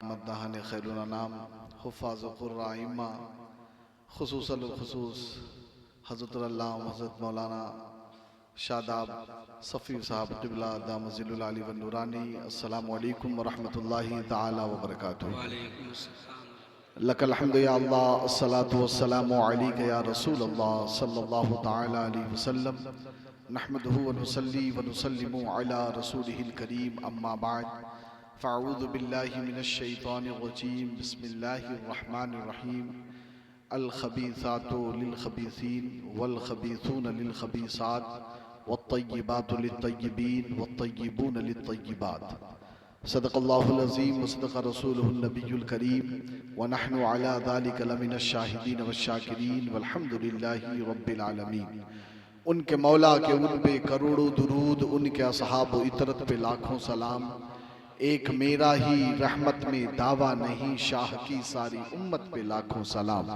मद्दाहन खैरुल अनाम हुफ़ाज़ क़ुर्राइम्मा खुसूसन खुसूस हज़रत अल्लामा हज़रत मौलाना शादाब सफ़ी साहब क़िबला दामज़िलुल आली व नूरानी। अस्सलामु अलैकुम व रहमतुल्लाहि तआला व बरकातुहू। लकल हम्दु या अल्लाह, अस्सलातु वस्सलामु अलैका या रसूल अल्लाह सल्लल्लाहु तआला अलैहि वसल्लम। नहमदुहु व नुसल्ली व नुसल्लिमु अला रसूलिहिल करीम, अम्मा बाद। फ़अऊज़ु बिल्लाहि मिनश शैतानिर रजीम, बिस्मिल्लाहिर रहमानिर रहीम। अल खबीसातु लिल खबीसीन वल खबीसून लिल खबीसात वत्तय्यिबातु लित तय्यिबीन वत्तय्यिबून लित तय्यिबात। सदक़ल्लाहुल अज़ीम व सदक़ रसूलुहुन नबियुल करीम व नहनु अला ज़ालिका लमिनश शाहिदीन वश शाकिरीन वल्हम्दुलिल्लाहि रब्बिल आलमीन। उनके मौला के उन पे करोड़ों दुरूद, उनके असहाब इतरत पे लाखों सलाम। एक मेरा ही रहमत में दावा नहीं, शाह की सारी उम्मत पे लाखों सलाम।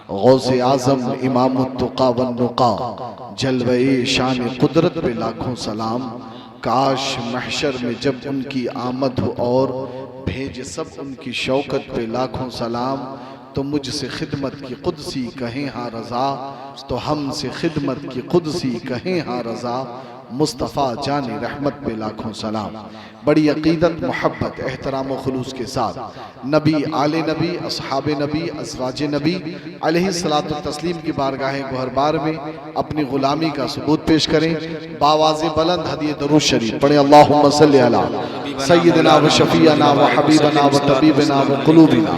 गौसे आज़म इमामुत तुक़ा वन नुक़ा, जलवे शान कुदरत पे लाखों सलाम। काश महशर में जब उनकी आमद हो और भेज सब उनकी शौकत पे लाखों सलाम। तो मुझसे खिदमत की कुदसी कहें हाँ रज़ा, तो हमसे खिदमत की कुदसी कहें हाँ रज़ा। मुस्तफ़ा जाने रहमत पे लाखों सलाम। बड़ी अक़ीदत, मोहब्बत, एहतराम व खुलूस के साथ नबी, आले नबी, अस्हाबे नबी, अज़वाजे नबी अलैहिस्सलातु तस्लीम की बारगाह गुहरबार में अपनी ग़ुलामी का सबूत पेश करें। बावाज़े बुलंद हदीए दरूद शरीफ पढ़ें। अल्लाहुम्मा सल्लि अला सय्यिदना व शफ़ीअना व हबीबना व तबीबना व क़ुलूबिना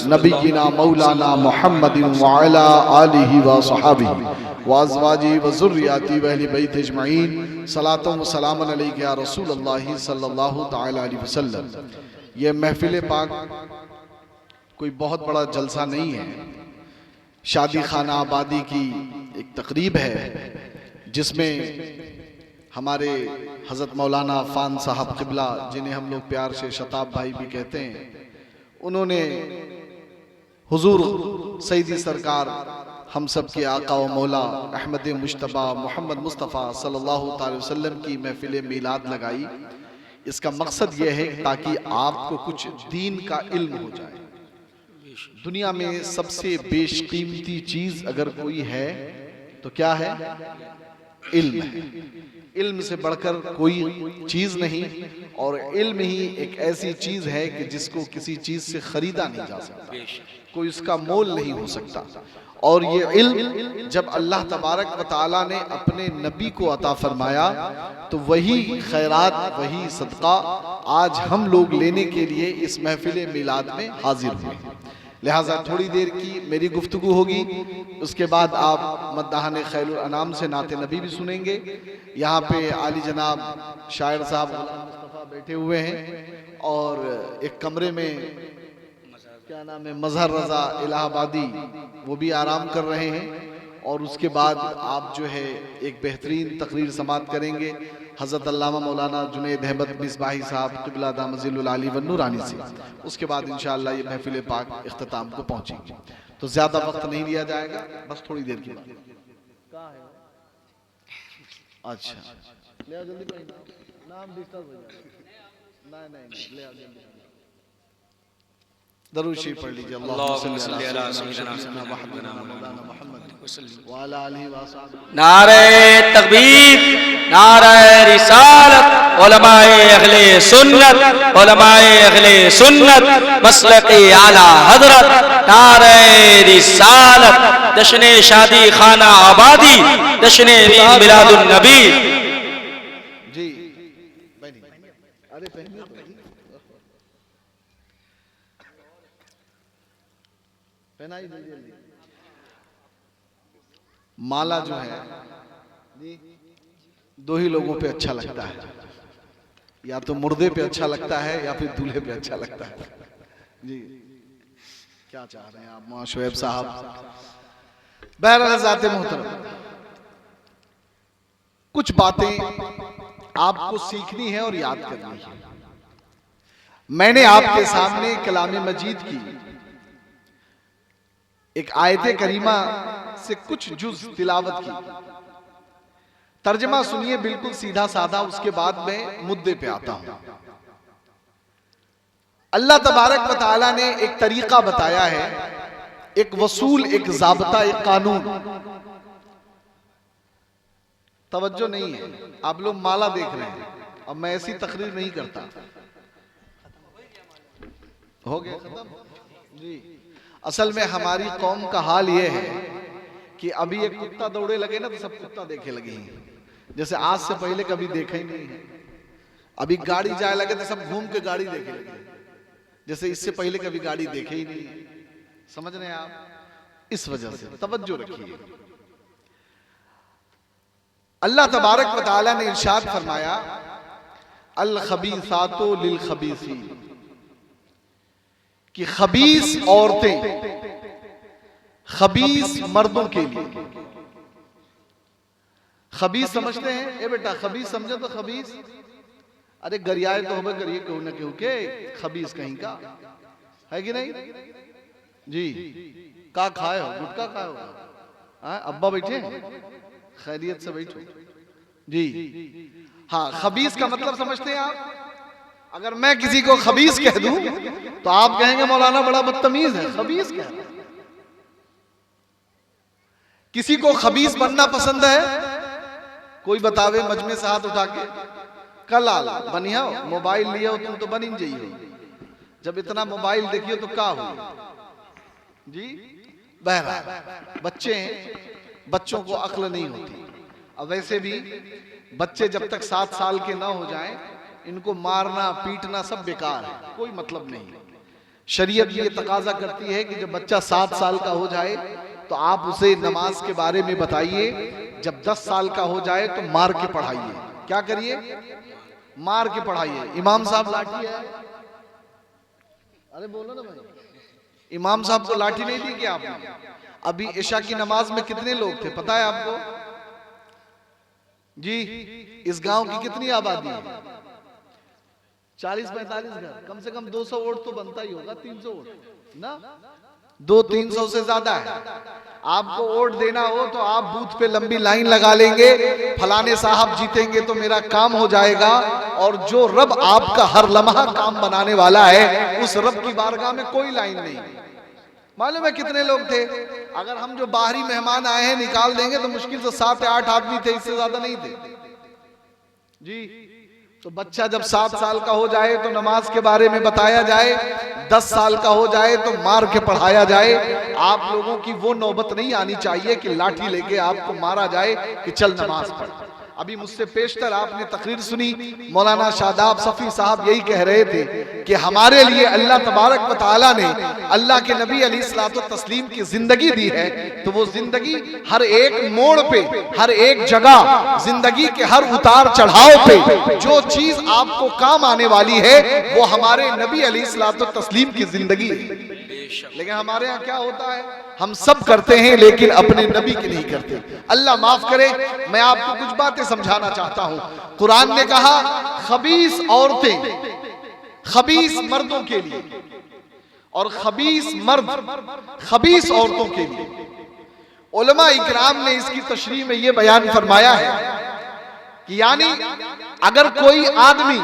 नबिय्यिना मौलाना मुहम्मदिन व अला आलिहि व सहाबिही व अज़वाजिही व ज़ुर्रिय्यातिही व अहली बैतिही अजमईन। सलातुन व सलामुन अलैका या रसूलल्लाह सल्लल्लाहु तआला अलैहि वसल्लम। ये महफ़िल पाक कोई बहुत बड़ा जलसा नहीं है, शादी खाना आबादी की एक तकरीब है जिसमें हमारे हज़रत मौलाना फ़ान साहब क़िबला, जिन्हें हम लोग प्यार से शताब भाई भी कहते हैं, उन्होंने हुज़ूर सईदी सरकार हम सब के आका व मौला अहमद मुश्तबा मोहम्मद मुस्तफ़ा सल्लल्लाहु अलैहि वसल्लम की महफ़िल मीलाद लगाई। इसका मकसद यह है ताकि आपको कुछ दीन का इल्म हो जाए। दुनिया में सबसे बेशकीमती चीज़ अगर कोई है तो क्या है? इल्म है। इल्म से बढ़कर कोई चीज़ नहीं, और इल्म ही एक ऐसी चीज़ है कि जिसको किसी चीज़ से ख़रीदा नहीं जा सकता, कोई उसका मोल नहीं हो सकता। और ये इल्म जब अल्लाह तबारक व तआला ने अपने नबी को अता फरमाया तो वही खैरात, वही सदका आज हम लोग लेने के लिए इस महफिल मिलाद में हाजिर हुए। लिहाजा थोड़ी देर की मेरी गुफ्तगू होगी, उसके बाद आप मद्दाहन खैरुल अनाम से नाते नबी भी सुनेंगे। यहाँ पे आली जनाब शायर साहब मुस्तफ़ा बैठे हुए हैं और एक कमरे में क्या नाम है, मज़हर रज़ा इलाहाबादी, वो भी आराम कर रहे हैं। और उसके बाद आप जो है एक बेहतरीन तकरीर समात करेंगे हज़रत अल्लामा मौलाना जुनैद अहमद मिसबाही साहब क़िबला दामज़िलुल आली व नूरानी से। उसके बाद इंशाअल्लाह ये महफ़िल पाक इख्तिताम को पहुँचेगी। तो ज़्यादा वक्त नहीं लिया जाएगा, बस थोड़ी देर की बात। अच्छा, ले आओ जल्दी, नाम डिस्टर्ब हो जाएगा। नहीं ले आओ जल्दी, दरूद शरीफ पढ़ लीजिए। अल्लाहुम्मा सल्लि अला सय्यिदिना व हबीबना मौलाना मुहम्मद व अला आलिहि व असहाबिही। नारे तकबीर, नारे रिसालत, उलमाए अहले सुन्नत, उलमाए अहले सुन्नत, मसलके आला हज़रत। नारे रिसालत, जश्न शादी खाना आबादी, जश्न मिलादुन नबी। जी अरे पहनिए पहनाई जल्दी। माला जो है दो ही लोगों पे अच्छा लगता है, या तो मुर्दे पे अच्छा लगता है या फिर दूल्हे पे अच्छा लगता है। जी क्या चाह रहे हैं आप मौलाना शुएब साहब? बहरहाल ज़ाते मोहतरम, कुछ बातें आपको सीखनी है और याद करनी है। मैंने आपके सामने कलाम मजीद की एक आयत करीमा से कुछ जुज़ तिलावत की। तर्जमा सुनिए बिल्कुल सीधा साधा, उसके बाद मैं मुद्दे पे आता हूं। अल्लाह तबारक व तआला ने एक तरीका बताया है, एक वसूल, एक ज़ाब्ता, एक कानून। तवज्जो नहीं है, आप लोग माला देख रहे हैं, अब मैं ऐसी तकरीर नहीं करता। हो गया खत्म जी। असल में हमारी कौम का हाल यह है कि अभी एक कुत्ता दौड़े लगे ना तो सब कुत्ता देखे लगे हैं, जैसे आज से पहले कभी देखा ही नहीं है। अभी गाड़ी जाए लगे तो सब घूम के गाड़ी देखे लगे, जैसे इससे पहले कभी गाड़ी देखे ही नहीं। समझ रहे हैं आप? इस वजह से तवज्जो रखिए। अल्लाह तबारक व तआला ने इरशाद फरमाया, अल खबीसातो लिल खबीसीन, कि खबीस औरतें खबीस मर्दों के लिए। खबीस समझते हैं? ए बेटा खबीस समझे तो खबीस, अरे गरियाए तो हो करिए कहू न कहू के खबीस कहीं का है कि नहीं जी। का खाए हो? गुटका खाए हो? अब्बा बैठे खैरियत से बैठो जी। हाँ, खबीस का मतलब समझते हैं आप? अगर मैं किसी को खबीस कह दूं तो आप कहेंगे मौलाना बड़ा बदतमीज है, खबीस क्या है? किसी को खबीस बनना पसंद है? कोई बतावे मजमे से हाथ उठा के। कल आल बनिया मोबाइल लिया हो तुम तो बन ही जाइए, जब इतना मोबाइल देखिए तो क्या हो जी। बहरहाल बच्चे हैं, बच्चों को अक्ल नहीं होती। अब वैसे भी बच्चे जब तक 7 साल के ना हो जाएं, इनको मारना पीटना सब बेकार है, कोई मतलब नहीं। शरीयत ये तकाजा करती है कि जब बच्चा 7 साल का हो जाए तो आप उसे नमाज के बारे में बताइए। जब 10 साल का हो जाए तो मार के पढ़ाइए। क्या करिए? मार के पढ़ाइए। इमाम साहब लाठी है, अरे बोलो ना भाई, इमाम साहब को लाठी नहीं दी क्या आपने? अभी इशा की नमाज में कितने लोग थे पता है आपको जी? इस गांव की कितनी आबादी है? 40-45 घर, कम से कम 200 वोट तो बनता ही होगा, 300 वोट ना, 200-300 से ज्यादा है। आपको वोट देना हो तो आप बूथ पे लंबी लाइन लगा लेंगे, फलाने साहब जीतेंगे तो मेरा काम हो जाएगा। और जो रब आपका हर लम्हा काम बनाने वाला है, उस रब की बारगाह में कोई लाइन नहीं। मालूम है कितने लोग थे? अगर हम जो बाहरी मेहमान आए हैं निकाल देंगे तो मुश्किल से 7 या 8 आदमी थे, इससे ज्यादा नहीं थे जी। तो बच्चा जब 7 साल का हो जाए तो नमाज के बारे में बताया जाए, 10 साल का हो जाए तो मार के पढ़ाया जाए। आप लोगों की वो नौबत नहीं आनी चाहिए कि लाठी लेके आपको मारा जाए कि चल नमाज पढ़। अभी मुझसे पेशतर आपने तकरीर सुनी, मौलाना शादाब सफ़ी साहब यही कह रहे थे कि हमारे लिए अल्लाह तबारक व तआला ने अल्लाह के नबी अलैहिस्सलातु तस्लीम की जिंदगी दी है, तो वो जिंदगी हर एक मोड़ पे, हर एक जगह, जिंदगी के हर उतार चढ़ाव पे जो चीज आपको काम आने वाली है वो हमारे नबी अलैहिस्सलातु तस्लीम की जिंदगी है। लेकिन हमारे यहाँ क्या होता है? हम सब करते हैं लेकिन अपने नबी की नहीं करते। अल्लाह माफ करे, मैं आपको कुछ बातें समझाना चाहता हूँ। कुरान ने कहा खबीस औरतें खबीस मर्दों के लिए और खबीस मर्द खबीस औरतों के लिए। उलमा इकराम ने इसकी तशरीह में यह बयान फरमाया है कि यानी अगर कोई आदमी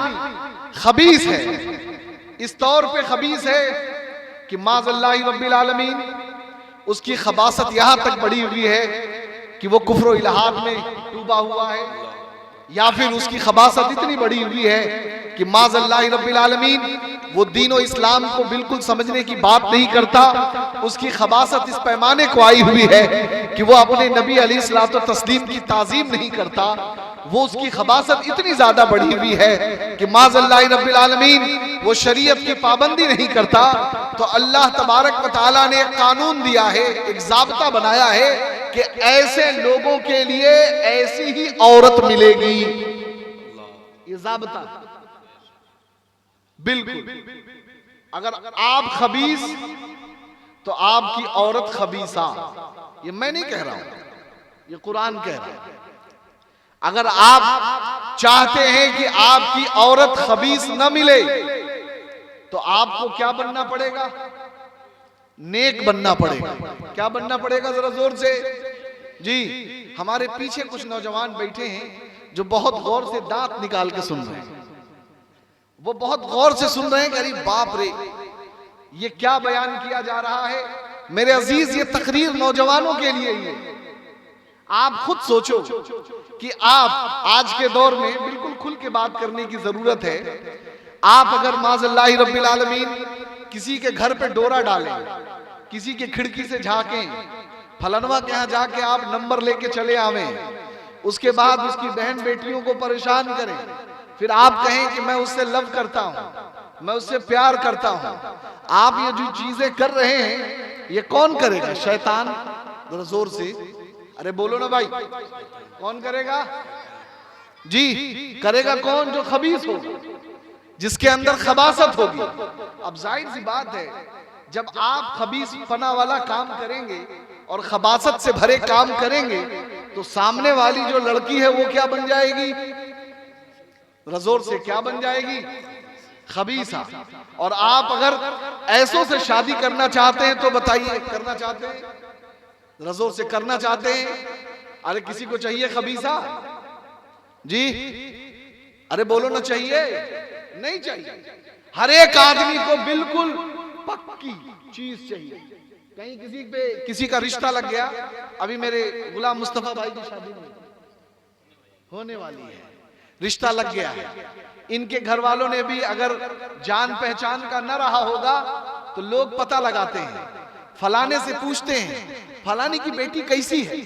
खबीस है, इस तौर पे खबीस है कि माज़ल्लाहि रब्बिल आलमीन, उसकी खबासत यहां तक बढ़ी हुई है कि वो कुफ्र इल्हाद में डूबा हुआ है, या फिर उसकी खबासत इतनी बढ़ी हुई है कि माज़ल्लाहि रब्बिल आलमीन वो दीन और इस्लाम को बिल्कुल समझने की बात नहीं करता। उसकी खबासत इस पैमाने को आई हुई है कि वो अपने नबी अलैहिस्सलातु तस्लीम की ताज़ीम नहीं करता। वो उसकी खबासत इतनी ज्यादा बढ़ी हुई है कि माज़ल्लाहि रब्बिल आलमीन वो शरीयत की पाबंदी नहीं करता। तो अल्लाह तबारक व तआला ने एक कानून दिया है, एक ज़ाब्ता बनाया है कि ऐसे लोगों के लिए ऐसी ही औरत मिलेगी। ये ज़ाब्ता बिल्कुल, अगर आप खबीस तो आपकी औरत खबीसा। ये मैं नहीं कह रहा हूं, ये कुरान कह रहा है। अगर आप चाहते हैं कि आपकी औरत खबीस न मिले तो आपको क्या बनना पड़ेगा? नेक बनना पड़ेगा। क्या बनना पड़ेगा? जरा जोर से जी। हमारे पीछे कुछ नौजवान बैठे हैं जो बहुत गौर से दांत निकाल के सुन रहे हैं। वो बहुत गौर से सुन रहे हैं कि अरे बाप रे, ये क्या बयान किया जा रहा है। मेरे अजीज, ये तकरीर नौजवानों के लिए ही है। आप खुद सोचो कि आप आज के दौर में बिल्कुल खुल के बात करने की जरूरत है। आप अगर माज़ल्लाहि रब्बिल आलमीन किसी के घर पे डोरा डालें, किसी के खिड़की से झांकें, फलनवा के यहाँ जाके आप नंबर लेके चले आवें, उसके बाद उसकी बहन बेटियों को परेशान करें, फिर आप कहें कि मैं उससे लव करता हूं, मैं उससे प्यार करता हूं। आप ये जो चीजें कर रहे हैं, ये कौन करेगा? शैतान। जरा जोर से अरे बोलो ना भाई, कौन करेगा? जी, करेगा कौन? जो खबीस होगा, जिसके अंदर खबासत होगी। अब जाहिर सी बात है, जब आप खबीस पना वाला काम करेंगे और खबासत से भरे काम करेंगे, तो सामने वाली जो लड़की है वो क्या बन जाएगी? रजोर से क्या बन जाएगी? खबीसा। और आप अगर ऐसों से शादी करना चाहते हैं तो बताइए, करना चाहते हैं? रजोर से करना चाहते हैं? अरे किसी को चाहिए खबीसा? जी, अरे बोलो ना, चाहिए? नहीं चाहिए। हर एक आदमी को बिल्कुल पक्की चीज चाहिए। कहीं किसी का रिश्ता लग गया, अभी मेरे गुलाम मुस्तफा भाई की शादी होने वाली है, रिश्ता लग गया है। इनके घर वालों ने भी अगर जान पहचान का न रहा होगा तो लोग पता लगाते हैं, फलाने से पूछते हैं फलाने की बेटी कैसी है।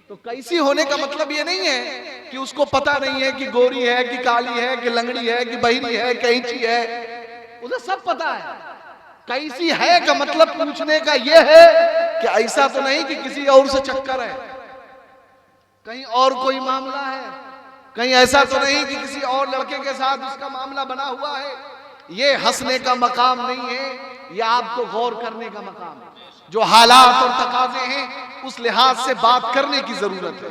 तो कैसी होने का मतलब ये नहीं है कि उसको पता नहीं है कि गोरी है कि काली है कि लंगड़ी है कि बहिरी है कैंची है, उसे सब पता है। कैसी है का मतलब पूछने का ये है कि ऐसा तो नहीं कि किसी और से चक्कर है, कहीं और कोई मामला है, कहीं ऐसा तो नहीं कि किसी और लड़के के साथ उसका मामला बना हुआ है। ये हंसने का मकाम नहीं है, ये आपको गौर करने का मकाम है। जो हालात और तकाजे हैं उस लिहाज से बात करने की जरूरत है।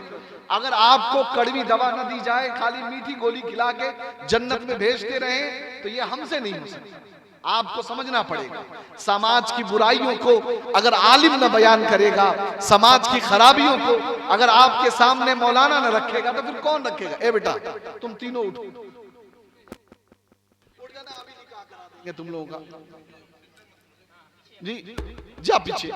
अगर आपको कड़वी दवा न दी जाए, खाली मीठी गोली खिला के जन्नत में भेजते रहे, तो ये हमसे नहीं हो सकता। आपको समझना पड़ेगा, समाज की बुराइयों को अगर आलिम न बयान करेगा, समाज की खराबियों को अगर आपके सामने मौलाना न रखेगा, तो फिर कौन रखेगा? ए बेटा तुम तीनों उठो, उठ जाना, अभी निकाह करा देंगे तुम लोगों का। जी जा पीछे।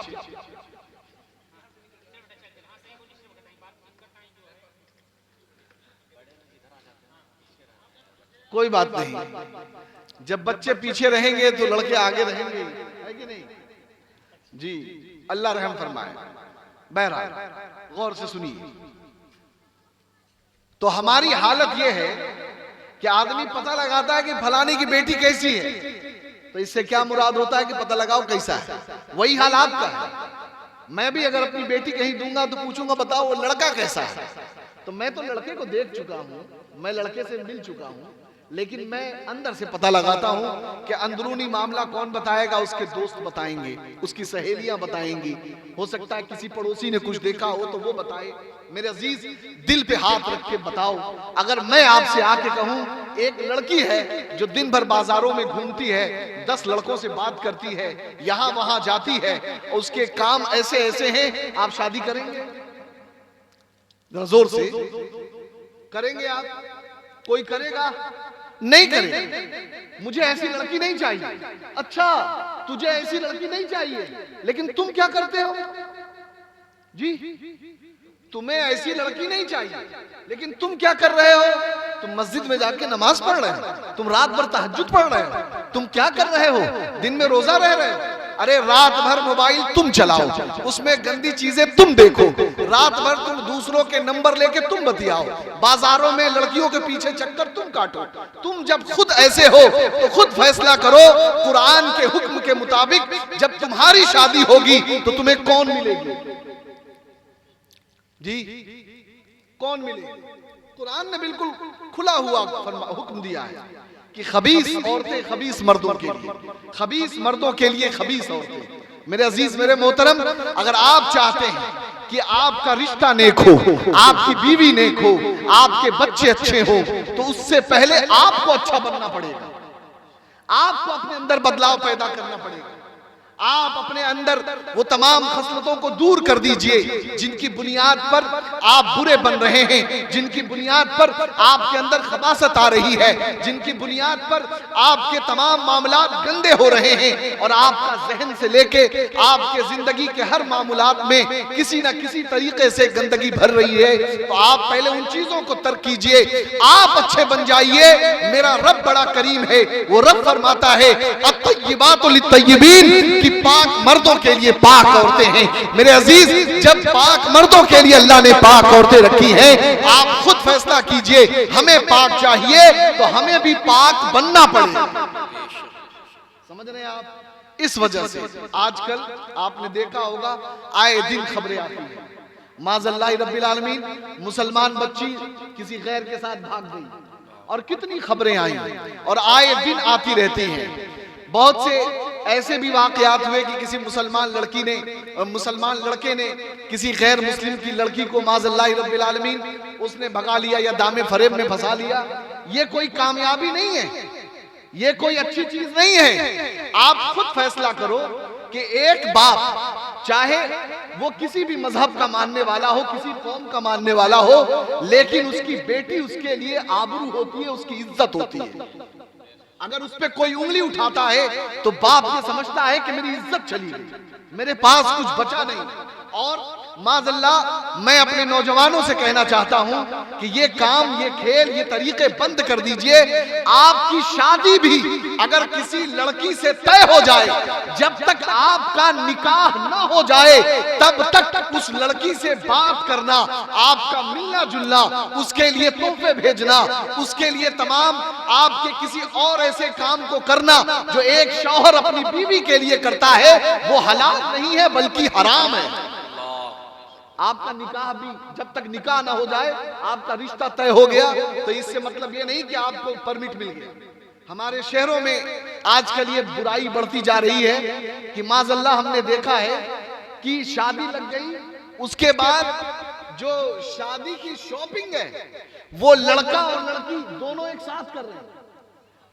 कोई बात नहीं, जब बच्चे पीछे रहेंगे तो लड़के आगे रहेंगे, है कि नहीं? जी, अल्लाह रहम फरमाए। बहरहाल गौर से सुनिए, तो हमारी हालत यह है कि आदमी पता लगाता है कि फलाने की बेटी कैसी है, तो इससे क्या मुराद होता है कि पता लगाओ कैसा है। वही हाल आपका है। मैं भी अगर अपनी बेटी कहीं दूंगा तो पूछूंगा बताओ वो लड़का कैसा है, तो मैं तो लड़के को देख चुका हूं, मैं लड़के से मिल चुका हूं, लेकिन मैं अंदर से पता लगाता हूं कि अंदरूनी मामला कौन बताएगा? उसके दोस्त बताएंगे, उसकी सहेलियां बताएंगी, हो सकता है किसी पड़ोसी ने कुछ देखा हो तो वो बताए। मेरे अजीज, दिल पे हाथ रख के बताओ, अगर मैं आपसे आके कहूं एक लड़की है जो दिन भर बाजारों में घूमती है, 10 लड़कों से बात करती है, यहां वहां जाती है, उसके काम ऐसे ऐसे हैं, आप शादी करेंगे? जोर से करेंगे आप? कोई करेगा? नहीं करेगा। मुझे ऐसी लड़की नहीं चाहिए। अच्छा, तुझे ऐसी लड़की नहीं चाहिए, लेकिन तुम क्या करते हो? जी, तुम्हें ऐसी लड़की नहीं चाहिए, लेकिन तुम क्या कर रहे हो? तुम मस्जिद में जाके नमाज पढ़ रहे हो, तुम रात भर तहज्जुद पढ़ रहे हो, तुम क्या कर रहे हो? दिन में रोजा रह रहे हो। अरे रात भर मोबाइल तुम चलाओ, उसमें गंदी चीजें तुम देखो, रात भर तुम दूसरों के नंबर लेके तुम बतियाओ, बाजारों में लड़कियों के पीछे चक्कर तुम काटो। तुम जब खुद ऐसे हो तो खुद फैसला करो, कुरान के हुक्म के मुताबिक जब तुम्हारी शादी होगी तो तुम्हें कौन मिलेगी? जी, कौन मिलेगी? कुरान ने बिल्कुल खुला हुआ हुक्म दिया है कि खबीस औरतें खबीस मर्दों के लिए, खबीस मर्दों के लिए खबीस औरतें। मेरे अजीज, मेरे मोहतरम, अगर आप चाहते हैं कि आपका रिश्ता नेक हो, आपकी बीवी नेक हो, आपके बच्चे अच्छे हो, तो उससे पहले आपको अच्छा बनना पड़ेगा। आपको अपने अंदर बदलाव पैदा करना पड़ेगा। आप अपने अंदर वो तमाम खसलतों को दूर कर दीजिए जिनकी बुनियाद पर आप बुरे बन रहे हैं, जिनकी बुनियाद पर आपके अंदर खबासत आ रही है, जिनकी बुनियाद पर आपके तमाम मामलात गंदे हो रहे हैं और आपका जहन से लेके आपके जिंदगी के हर मामलात में किसी न किसी तरीके से गंदगी भर रही है। तो आप पहले उन चीजों को तर्क कीजिए, आप अच्छे बन जाइए। मेरा रब बड़ा करीम है, वो रब फरमाता है अत्तय्यिबातु लित्तय्यिबीन, पाक मर्दों के लिए पाक औरतें हैं। मेरे अजीज, जब पाक मर्दों के लिए अल्लाह ने पाक औरतें रखी हैं, आप खुद फैसला कीजिए, हमें पाक चाहिए तो हमें भी पाक बनना पड़ेगा। समझ रहे हैं आप? इस वजह से आजकल आपने देखा होगा आए दिन खबरें आती हैं, माज़ल्लाह रब्बिल आलमीन मुसलमान बच्ची किसी गैर के साथ भाग गई, और कितनी खबरें आई और आए दिन आती रहती हैं। बहुत से ऐसे भी वाकयात हुए कि किसी मुसलमान लड़के ने किसी गैर मुस्लिम की लड़की को माज़ल्लाह रब्बिल आलमीन उसने भगा लिया या दामे फरेब में फंसा लिया। ये कोई कामयाबी नहीं है, ये कोई अच्छी चीज नहीं है। आप खुद फैसला करो कि एक बाप, चाहे वो किसी भी मजहब का मानने वाला हो, किसी कौम का मानने वाला हो, लेकिन उसकी बेटी उसके लिए आबरू होती है, उसकी इज्जत होती है। अगर उस पे कोई उंगली उठाता है तो बाप ये समझता है कि मेरी इज्जत चली गई, मेरे पास कुछ बचा नहीं। और माज़ल्लाह मैं अपने नौजवानों से कहना चाहता हूं कि ये काम, ये खेल, ये तरीके बंद कर दीजिए। आपकी शादी भी अगर किसी लड़की से तय हो जाए, जब तक आपका निकाह ना हो जाए तब तक उस लड़की से बात करना, आपका मिलना जुलना, उसके लिए तोहफे भेजना, उसके लिए तमाम आपके किसी और ऐसे काम को करना जो एक शौहर अपनी बीवी के लिए करता है, वो हलाल नहीं है बल्कि हराम है। आपका निकाह भी, जब तक निकाह ना हो जाए, आपका रिश्ता तय हो गया तो इससे मतलब ये नहीं कि आपको परमिट मिल गया। हमारे शहरों में आजकल ये बुराई बढ़ती जा रही है कि माज़ल्लाह हमने देखा है कि शादी लग गई, उसके बाद जो शादी की शॉपिंग है वो लड़का और लड़की दोनों एक साथ कर रहे हैं।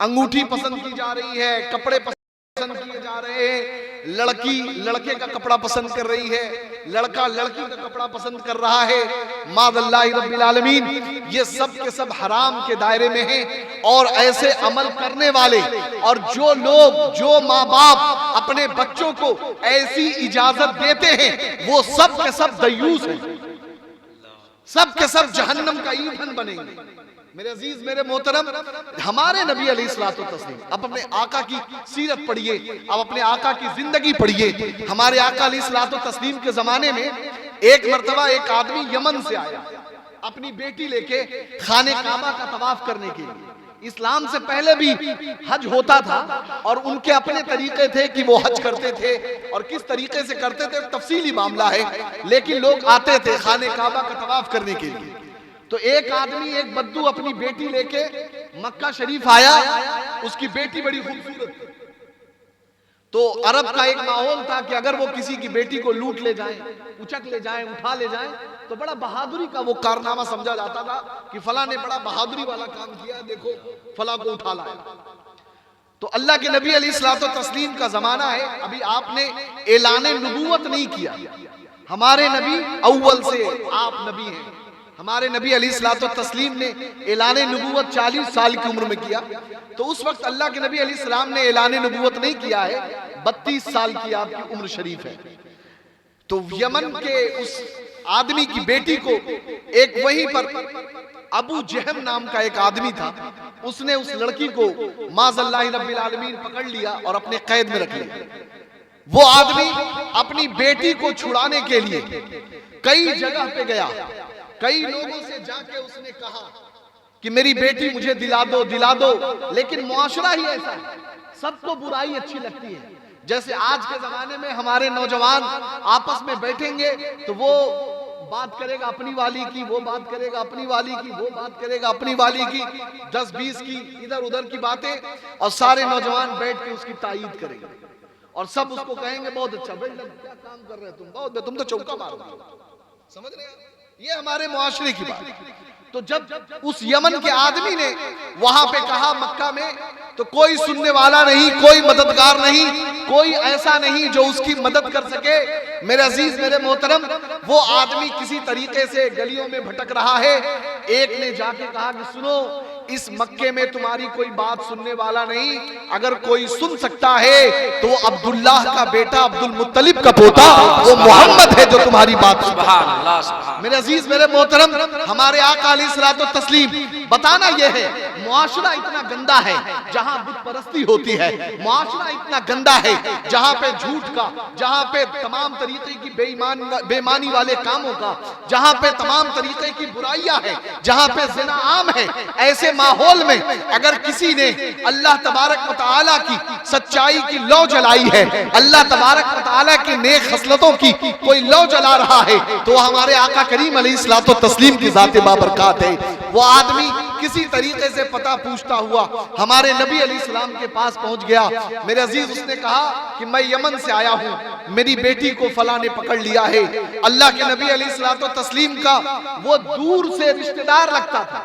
अंगूठी पसंद की जा रही है, कपड़े पसंद किए जा रहे हैं, लड़की लड़के का कपड़ा पसंद कर रही है, लड़का लड़की का कपड़ा पसंद कर रहा है। माज़ल्लाह रब्बिल आलमीन, ये सब के सब हराम के दायरे में हैं। और ऐसे अमल करने वाले और जो लोग, जो माँ बाप अपने बच्चों को ऐसी इजाजत देते हैं, वो सब के सब दयूस हैं, सब के सब जहन्नम का ईंधन बनेंगे। मेरे अजीज, मेरे मोहतरम, हमारे नबी अलैहिस्सलातु तस्लीम, अब अपने आका की सीरत पढ़िए, अब अपने आका की जिंदगी पढ़िए। हमारे आका अलैहिस्सलातु तस्लीम के जमाने में एक मर्तबा एक आदमी यमन से आया अपनी बेटी लेके खाने काबा का तवाफ करने के लिए। इस्लाम से पहले भी हज होता था और उनके अपने तरीके थे कि वो हज करते थे, और किस तरीके से करते थे तफसीली मामला है, लेकिन लोग आते थे खाने काबा का तवाफ करने के लिए। तो एक आदमी, एक बद्दू अपनी बेटी लेके मक्का शरीफ आया, उसकी बेटी बड़ी खूबसूरत थी। तो अरब का एक माहौल था कि अगर वो किसी की बेटी को लूट ले जाए, उचक ले जाए, उठा ले जाए, तो बड़ा बहादुरी का वो कारनामा समझा जाता था कि फला ने बड़ा बहादुरी वाला काम किया, देखो फला को उठा लाया। तो अल्लाह के नबी अलैहिस्सलातु तस्लीम का जमाना है, अभी आपने ऐलान नबूवत नहीं किया। हमारे नबी अव्वल से आप नबी हैं। हमारे नबी अलैहिस्सलातु तस्लीम ने ऐलान नबूवत 40 साल की उम्र में किया। तो उस वक्त अल्लाह के नबी अलैहिस्सलाम ने ऐलान नबूवत नहीं किया है, 32 साल की आपकी उम्र शरीफ है। तो यमन के उस आदमी की बेटी को एक वहीं पर अबू जहम नाम का एक आदमी था, उसने उस लड़की को माज़ल्लाह रब्बिल आलमीन पकड़ लिया और अपने कैद में रख लिया। वो आदमी अपनी बेटी को छुड़ाने के लिए कई जगह पे गया, कई लोगों से जाके उसने कहा कि मेरी बेटी मुझे दिला दो, दिला दो। लेकिन मुआशरा ही ऐसा है, सबको बुराई अच्छी लगती है। जैसे आज के जमाने में हमारे नौजवान आपस में बैठेंगे तो वो बात करेगा अपनी वाली की, वो बात करेगा अपनी वाली की, वो बात करेगा अपनी वाली की, 10-20 की इधर उधर की बातें, और सारे नौजवान बैठ के उसकी तायीद करेंगे और सब उसको कहेंगे बहुत अच्छा, भाई क्या काम कर रहे हो तुम, बहुत तुम तो चौका मारोगे। समझ रहे हैं? ये हमारे मुआशरे की बात। तो जब उस यमन के आदमी ने वहां पे कहा मक्का में, तो कोई सुनने वाला नहीं, कोई मददगार नहीं, कोई ऐसा नहीं जो उसकी मदद कर सके। मेरे अजीज मेरे मोहतरम, वो आदमी किसी तरीके से गलियों में भटक रहा है। एक ने जाके कहा कि सुनो, इस मक्के में तुम्हारी कोई बात सुनने वाला नहीं, अगर कोई सुन सकता है तो वो अब्दुल्लाह का बेटा अब्दुल मुत्तलिब का पोता वो मोहम्मद है जो तुम्हारी बात सुनता है। मेरे अजीज मेरे मोहतरम, हमारे आका अलैहिस्सलातु तस्लीम बताना यह है, मुआशरा इतना गंदा है जहां बुत परस्ती होती है, मुआशरा इतना गंदा है जहां पे झूठ का, जहां पे तमाम तरीके की बेईमानी वाले कामों का, जहां पे तमाम तरीके की बुराइयां हैं, जहां पे ज़िना आम है। ऐसे माहौल में अगर किसी ने अल्लाह तबारक व तआला की सच्चाई की लौ जलाई है, अल्लाह तबारक व तआला की नेक खसलतों की कोई लौ जला रहा है, तो हमारे आका करीम अलैहिस्सलातु तस्लीम की ज़ात बाबरकात है। वो आदमी किसी तरीके से पता पूछता हुआ हमारे नबी अलैहिस्सलाम के पास पहुंच गया। मेरे अजीज, उसने कहा कि मैं यमन से आया हूं, मेरी बेटी को फला ने पकड़ लिया है। अल्लाह के नबी अलैहिस्सलातु तस्लीम का वो दूर से रिश्तेदार लगता था,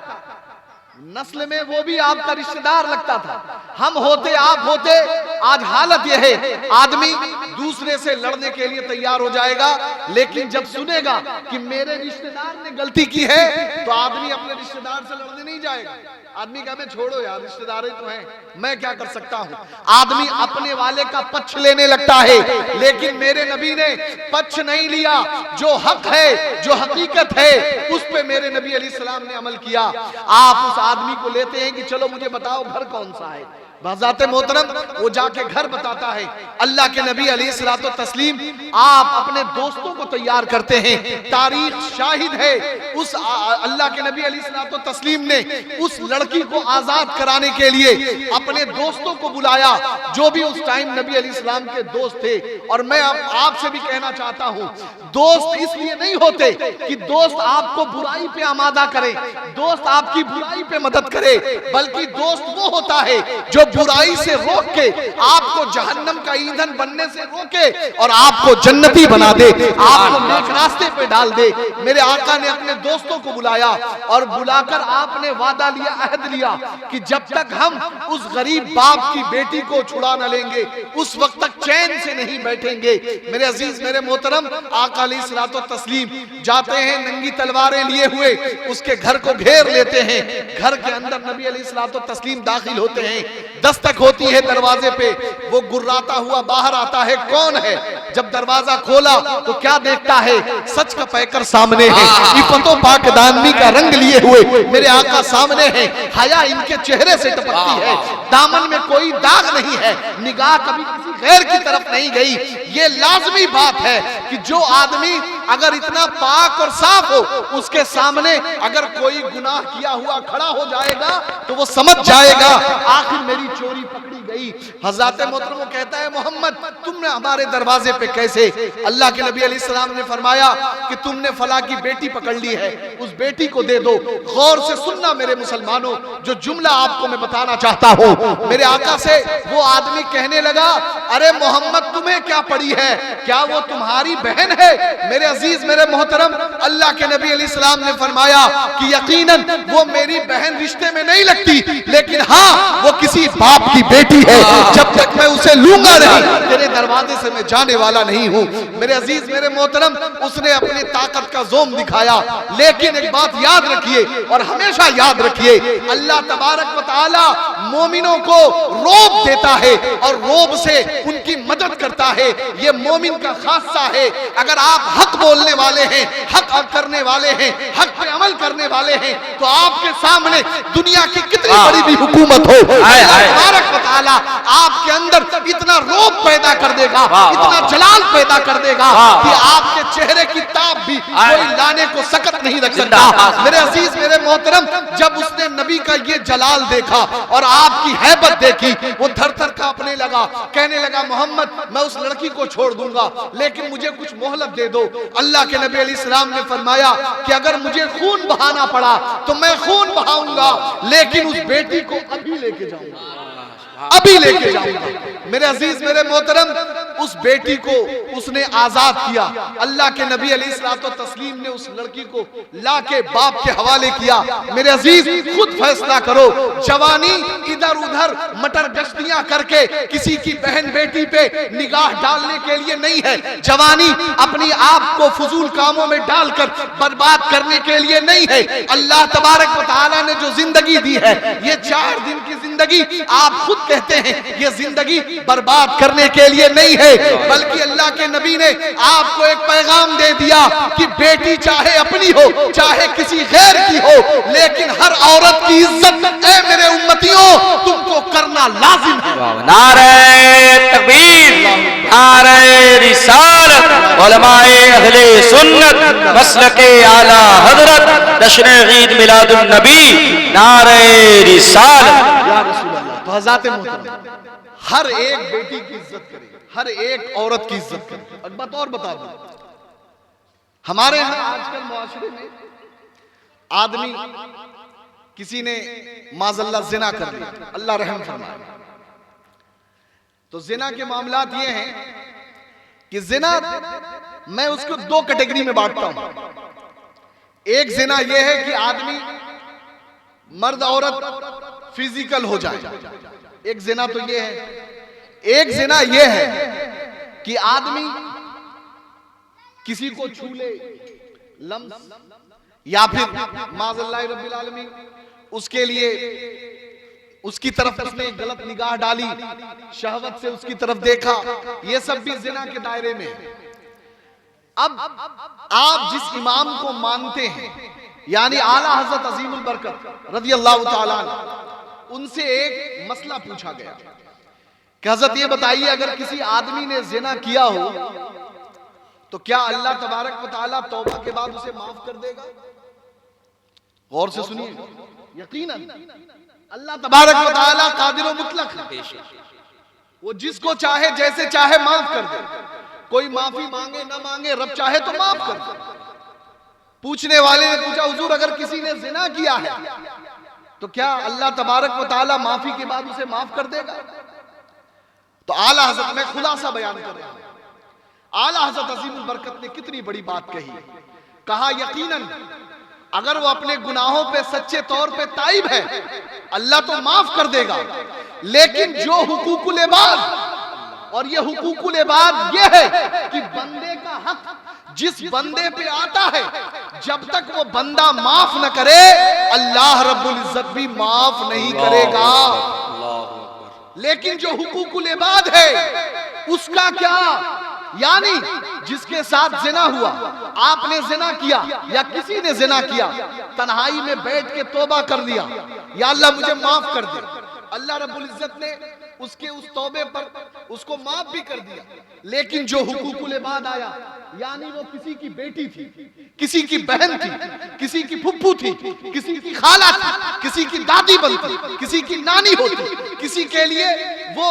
नस्ल में वो भी आपका रिश्तेदार लगता था। हम होते, आप होते, आज हालत यह है, आदमी दूसरे से लड़ने के लिए तैयार हो जाएगा, लेकिन जब सुनेगा कि मेरे रिश्तेदार ने गलती की है तो आदमी अपने रिश्तेदार से लड़ने नहीं जाएगा। आदमी कहे छोड़ो यार, रिश्तेदार ही तो हैं, मैं क्या कर सकता हूं। आदमी अपने वाले का पक्ष लेने लगता है, लेकिन मेरे नबी ने पक्ष नहीं लिया। जो हक है, जो हकीकत है, उस पे मेरे नबी अलैहिस्सलाम ने अमल किया। आप उस आदमी को लेते हैं कि चलो मुझे बताओ घर कौन सा है, बाज़ाते मोहतरम वो जाके घर बताता है। अल्लाह के नबी अलैहिस्सलातु तस्लीम आप अपने दोस्तों को तैयार करते हैं। तारीख शाहिद है, उस अल्लाह के नबी अलैहिस्सलातु तस्लीम ने उस लड़की को आजाद कराने के लिए अपने दोस्तों को बुलाया, जो भी उस टाइम नबी अलैहिस्सलाम के दोस्त थे। और मैं आपसे भी कहना चाहता हूं, दोस्त इसलिए नहीं होते कि दोस्त आपको बुराई पे आमादा करे, दोस्त आपकी बुराई पे मदद करे, बल्कि दोस्त वो होता है जो बुराई से रोक के आपको जहन्नम का ईंधन बनने से रोके और आपको जन्नती बना दे, आपको नेक रास्ते पे डाल दे। मेरे आका ने अपने दोस्तों को बुलाया और बुलाकर आपने वादा लिया, अहद लिया कि जब तक हम उस गरीब बाप की बेटी को छुड़ा न लेंगे उस वक्त तक चैन से नहीं बैठेंगे। मेरे अजीज मेरे मोहतरम, आका अलैहिस्सलातु तस्लीम जाते हैं नंगी तलवारें लिए हुए, उसके घर को घेर लेते हैं। घर के अंदर नबी अलैहिस्सलातु तस्लीम दाखिल होते हैं, दस्तक होती है दरवाजे पे, वो गुर्राता हुआ बाहर आता है, कौन है? जब दरवाजा खोला तो क्या देखता है? सच का पैकर सामने है, इफ़्फ़तो पाकदानी का रंग लिए हुए मेरे आका सामने हैं। हया इनके चेहरे से टपकती है, दामन में कोई दाग नहीं है, निगाह कभी किसी गैर की तरफ नहीं गई। ये लाजमी बात है कि जो आदमी अगर इतना पाक और साफ हो, उसके सामने अगर कोई गुनाह किया हुआ खड़ा हो जाएगा तो वो समझ जाएगा आखिर मेरी चोरी पकड़ी गई। हज़रत मोहतरम वो कहता है, मोहम्मद तुमने हमारे दरवाजे पे कैसे? अल्लाह के नबी अलैहिस्सलाम ने फरमाया कि तुमने फला की बेटी पकड़ ली है, उस बेटी को दे दो। गौर से सुनना मेरे मुसलमानों, जो जुमला आपको मैं बताना चाहता हूँ। मेरे आका से वो आदमी कहने लगा, अरे मोहम्मद तुम्हें क्या पड़ी है, क्या वो तुम्हारी बहन है? मेरे अजीज मेरे मोहतरम, अल्लाह के नबी अलैहिस्सलाम ने फरमाया कि यकीनन वो मेरी बहन रिश्ते में नहीं लगती, लेकिन हाँ वो किसी बाप की बेटी है, जब तक मैं उसे लूंगा नहीं तेरे दरवाजे से मैं जाने वाला नहीं हूँ। मेरे अजीज मेरे मोहतरम, उसने अपनी ताकत का जोम दिखाया, लेकिन एक बात याद रखिए और हमेशा याद रखिए, अल्लाह तबारक व तआला मोमिनों को रोब देता है और रोब से उनकी मदद करता है। ये मोमिन का खासा है। अगर आप हक बोलने वाले हैं, हक करने वाले हैं, हक पे अमल करने वाले हैं, तो आपके सामने दुनिया की कितनी बड़ी भी हुकूमत हो, तबारक व तआला आपके अंदर इतना रोब पैदा कर देगा, इतना जलाल पैदा कर देगा कि आपके चेहरे की ताप भी कोई लाने को सकत नहीं रख सकता। मेरे अजीज मेरे मोहतरम, जब उसने नबी का ये जलाल देखा और आपकी हैबत देखी, वो थर थर कांपने लगा, कहने लगा, मोहम्मद मैं उस लड़की को छोड़ दूंगा, लेकिन मुझे कुछ मोहलत दे दो। अल्लाह के नबी अलैहिस्सलाम ने फरमाया कि अगर मुझे खून बहाना पड़ा तो मैं खून बहाऊंगा, लेकिन उस बेटी को अभी लेके जाऊंगा, अभी लेके जाऊंगा। मेरे अजीज मेरे मोहतरम, उस बेटी को उसने आजाद किया। अल्लाह के नबी अलैहिस्सलातो तस्लीम ने उस लड़की को लाके बाप के हवाले किया। मेरे अजीज, खुद फैसला करो। जवानी इधर उधर मटर गश्तियां करके किसी की बहन बेटी पे निगाह डालने के लिए नहीं है। जवानी अपनी आप को फजूल कामों में डालकर बर्बाद करने के लिए नहीं है। अल्लाह तबारक व तआला ने जो जिंदगी दी है, ये 4 दिन की जिंदगी, आप खुद कहते हैं ये जिंदगी बर्बाद करने के लिए नहीं है, बल्कि अल्लाह के नबी ने आपको एक पैगाम दे दिया कि बेटी चाहे अपनी हो चाहे किसी गैर की हो, लेकिन हर औरत की इज्जत ऐ मेरे उम्मतियों तुमको करना लाजिम है। नारे तकबीर, नारे रिसालत, उलमाए अहले सुन्नत, मसलके आला हजरत, जश्न ईद मिलादुन नबी, नारे रिसालत। या रसूल अल्लाह। तो हज़रत मोहतरम, हर एक बेटी की इज्जत करें, हर एक औरत की इज्जत करें। एक बात और बता दूं, हमारे यहाँ आजकल मुआशरे में आदमी किसी ने माज़अल्लाह जिना कर लिया, अल्लाह रहम फरमाए, तो जिना के मामलात ये हैं कि जिना मैं उसको 2 कैटेगरी में बांटता हूं। एक जिना ये है कि आदमी मर्द औरत फिजिकल हो जाए, एक जिना तो ये है। एक जिना ये है कि आदमी किसी को छू ले, लम्स, या फिर माज़अल्लाह रब्बिल आलमीन उसके लिए उसकी तरफ उसने गलत निगाह डाली, शहवत से उसकी तरफ देखा, ये सब भी जिना के दायरे में है। अब आप जिस इमाम को मानते हैं, यानी आला हजरत अजीमुल बरकत रज़ी अल्लाह तआला अन्हु, उनसे एक मसला पूछा गया कि हजरत ये बताइए, अगर किसी आदमी ने जिना किया हो तो क्या अल्लाह तबारक व तआला तौबा के बाद उसे माफ कर देगा? गौर से सुनिए, यकीनन अल्लाह तबारक व तआला कादिर व मुतलक है, वो जिसको चाहे जैसे चाहे माफ कर दे। कोई माफी मांगे ना मांगे, रब चाहे तो माफ कर दे। पूछने वाले ने पूछा, हुजूर अगर किसी ने जिना किया है तो क्या अल्लाह तबारक व तआला माफी के बाद उसे माफ कर देगा? तो आला हजरत, मैं खुलासा बयान कर रहा हूं, आला हजरत अजीमुल बरकत ने कितनी बड़ी बात कही। कहा यकीनन अगर वो अपने गुनाहों पे सच्चे तौर पे ताइब है, अल्लाह तो माफ कर देगा, लेकिन जो हुकूकुल इबाद, और ये हुकूकुल इबाद ये है कि बंदे का हक जिस बंदे पे आता है, जब तक वो बंदा माफ न करे, अल्लाह रब्बुल इज्जत भी माफ नहीं करेगा। लेकिन जो हुकूकुल इबाद है उसका क्या, यानी जिसके साथ जिना हुआ, आपने जिना किया या किसी ने जिना किया, तन्हाई में बैठ के तौबा कर लिया, या अल्लाह मुझे माफ कर दे, अल्लाह रब्बुल इज्जत ने उसके उस तौबे पर उसको माफ भी कर दिया। लेकिन जो हुकूकुल इबाद आया, यानी वो किसी की बेटी थी, किसी की बहन थी, किसी की फुफ्फू थी, किसी की खाला थी, किसी की दादी बनती, किसी की नानी होती, किसी के लिए वो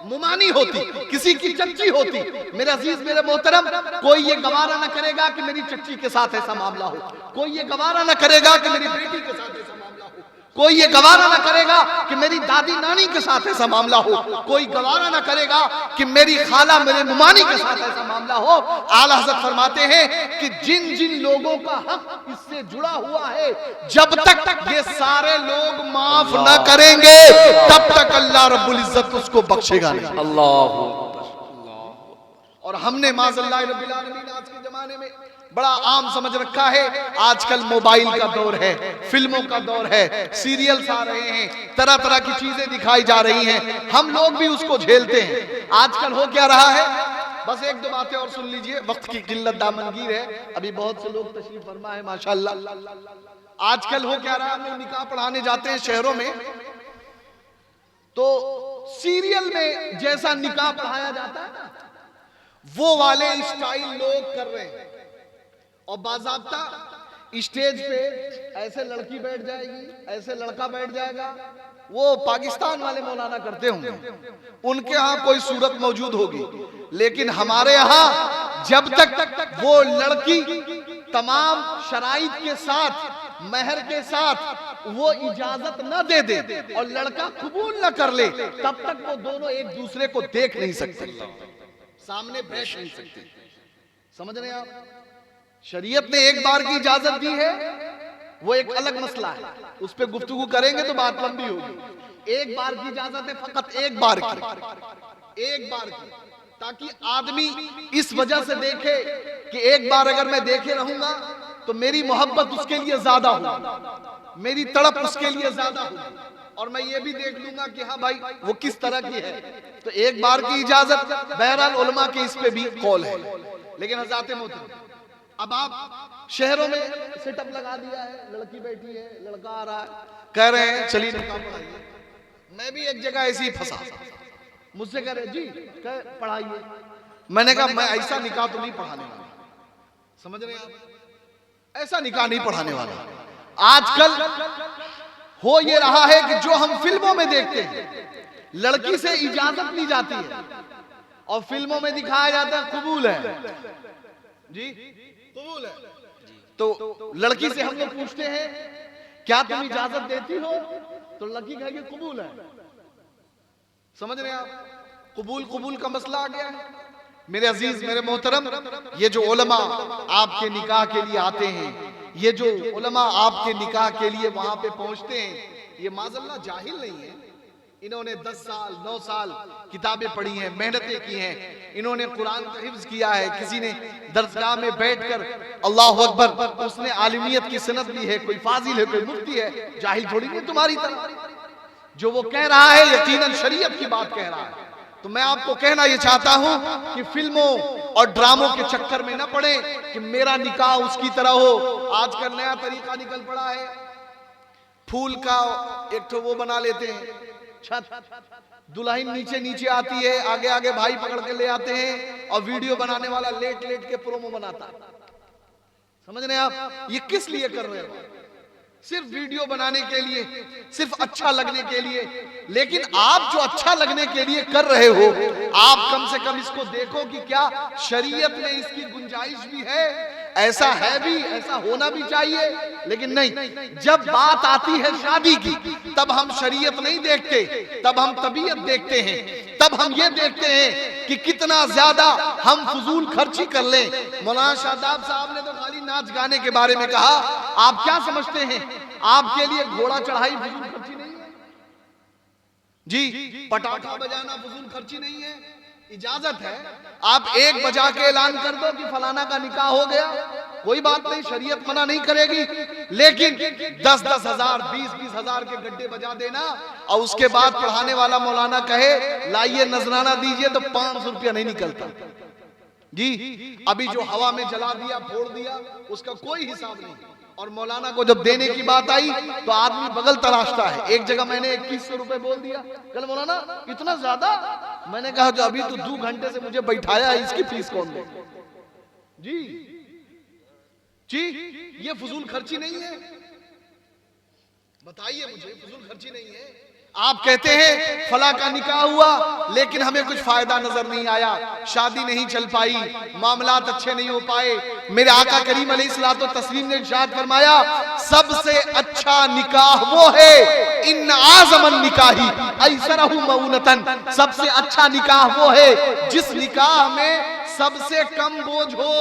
मुमानी होती, किसी की चच्ची होती। मेरे अजीज मेरे मोहतरम, कोई ये गवारा न करेगा कि मेरी चच्ची के साथ ऐसा मामला हो, कोई ये गवारा न करेगा कि मेरी बेटी के साथ ऐसा मामला हो, कोई ये गवारा न करेगा कि मेरी दादी नानी के साथ ऐसा मामला हो, कोई गवारा न करेगा कि मेरी खाला मेरे मुमानी के साथ ऐसा मामला हो। आला हज़रत फरमाते हैं कि जिन जिन लोगों का हक इससे जुड़ा हुआ है, जब तक ये सारे लोग माफ न करेंगे, तब तक अल्लाह रब्बुल इज्जत उसको बख्शेगा नहीं। अल्लाह। और हमने माज़अल्लाह रब्बिल आलमीन आज के जमाने में बड़ा आम समझ रखा है, आजकल मोबाइल का दौर है, फिल्मों का दौर है, सीरियल्स आ रहे हैं, तरह तरह की चीजें दिखाई जा रही हैं, हम लोग भी उसको झेलते हैं। आजकल हो क्या रहा है, बस 1-2 बातें और सुन लीजिए, वक्त की किल्लत दामनगीर है, अभी बहुत से लोग तशरीफ फरमा है माशाअल्लाह। आजकल हो क्या रहा है, हम लोग निकाह पढ़ाने जाते हैं शहरों में, तो सीरियल में जैसा निकाह पढ़ाया जाता है वो वाले स्टाइल लोग कर रहे हैं, और बाज़ाब्ता स्टेज पे ऐसे लड़की बैठ जाएगी, ऐसे लड़का बैठ जाएगा, वो पाकिस्तान वाले मौलाना करते होंगे, उनके यहाँ कोई सूरत मौजूद होगी, लेकिन हमारे यहाँ जब तक वो लड़की तमाम शराइत के साथ, महर के साथ वो इजाजत न दे दे और लड़का कबूल न कर ले, तब तक वो दोनों एक दूसरे को देख नहीं सकते। सामने बैठ नहीं सकते। समझ रहे हैं आप? शरीयत ने एक बार की इजाजत दी है, वो एक अलग मसला है, उस पर गुफ्तगू करेंगे तो बात लंबी होगी। एक बार की इजाजत है, फकत एक बार की, एक बार की, ताकि आदमी इस वजह से देखे कि एक बार अगर मैं देखे रहूंगा तो मेरी मोहब्बत उसके लिए ज्यादा होगी, मेरी तड़प उसके लिए ज्यादा होगी, और मैं ये भी देख लूंगा कि हाँ भाई वो किस तरह की है। तो एक बार की इजाजत, बहरहाल उलमा के इस पे भी कौल है। लेकिन हज़रात मोहतरम, अब आप शहरों में सेटअप लगा दिया है, लड़की बैठी है, लड़का आ रहा है, कह रहे हैं चलिए निकाह पढ़ाइए। मैं भी एक जगह ऐसे ही फंसा, मुझसे कह रहे जी पढ़ाइए। मैंने कहा मैं ऐसा निकाह तो नहीं पढ़ाने वाला। समझ रहे हैं आप? ऐसा निकाह नहीं पढ़ाने वाला। आजकल हो ये रहा है कि जो हम फिल्मों में देखते हैं, लड़की से इजाजत ली जाती है और फिल्मों में दिखाया जाता है कबूल है जी, कबूल है। तो लड़की से हम लोग पूछते हैं क्या तुम इजाजत देती हो, तो लड़की कहेगी कबूल है। समझ रहे हैं आप? कबूल कबूल का मसला आ गया है। मेरे अजीज, मेरे मोहतरम, ये जो उलमा आपके निकाह के लिए आते हैं, ये जो उलमा आपके निकाह के लिए वहां पे पहुंचते हैं, ये माज़अल्लाह जाहिल नहीं है। इन्होंने 10 साल 9 साल किताबें पढ़ी हैं, मेहनतें की हैं, इन्होंने कुरान का हिफ्ज किया है। किसी ने दरसगाह में बैठकर अल्लाह अकबर, उसने आलिमियत की सनद ली है, कोई फाजिल है, कोई मुफ्ती है, जाहिल थोड़ी नहीं तुम्हारी तरह। जो वो कह रहा है यकीनन शरीयत की बात कह रहा है। तो मैं आपको कहना ये चाहता हूं कि फिल्मों और ड्रामों के चक्कर में न पड़े कि मेरा निकाह उसकी तरह हो। आजकल नया तरीका निकल पड़ा है, फूल का एक तो वो बना लेते हैं छत, दुल्हन नीचे नीचे आती है, आगे आगे भाई पकड़ के ले आते हैं, और वीडियो बनाने वाला लेट लेट के प्रोमो बनाता है। समझ रहे हैं आप? ये किस लिए कर रहे हो? सिर्फ वीडियो बनाने के लिए, सिर्फ अच्छा लगने के लिए। लेकिन आप जो अच्छा लगने के लिए कर रहे हो, आप कम से कम इसको देखो कि क्या शरीयत में इसकी गुंजाइश भी है। ऐसा है भी, ऐसा होना भी चाहिए। लेकिन नहीं, जब बात आती है शादी की, तब हम शरीयत नहीं देखते, तब हम तबीयत देखते हैं, तब हम ये देखते हैं कि कितना ज्यादा हम फजूल खर्ची कर लें। मौलाना शादाब साहब ने तो खाली नाच गाने के बारे में कहा। आप क्या समझते हैं आपके लिए घोड़ा चढ़ाई फजूल खर्ची नहीं है जी? पटाखा बजाना फजूल खर्ची नहीं है? इजाजत है, आप एक बजा के ऐलान कर दो कि फलाना का निकाह हो गया, कोई बात नहीं, शरीयत मना नहीं करेगी। लेकिन 10-10 हजार 20-20 हजार के गड्ढे बजा देना और उसके बाद पढ़ाने वाला मौलाना कहे लाइए नजराना दीजिए, तो 500 रुपया नहीं निकलता जी। अभी जो हवा में जला दिया, फोड़ दिया, उसका कोई हिसाब नहीं। और मौलाना को जब देने की बात आई तो आदमी बगल तराशता है। एक जगह मैंने 2100 रुपए बोल दिया, कल मौलाना इतना ज्यादा। मैंने कहा जो अभी तो 2 घंटे से मुझे बैठाया, इसकी फीस कौन दे जी? जी ये फजूल खर्ची नहीं है? बताइए मुझे, फजूल खर्ची नहीं है? आप कहते हैं फला का निकाह हुआ लेकिन हमें कुछ फायदा नजर नहीं आया, शादी नहीं चल पाई, मामलात अच्छे नहीं हो पाए। मेरे आका करीम अलैहिस्सलातो तस्लीम ने इरशाद फरमाया, सबसे अच्छा निकाह वो है इन आज़मन निकाही ऐसरहु मऊनतन, सबसे अच्छा निकाह वो है जिस निकाह में सबसे कम बोझ हो,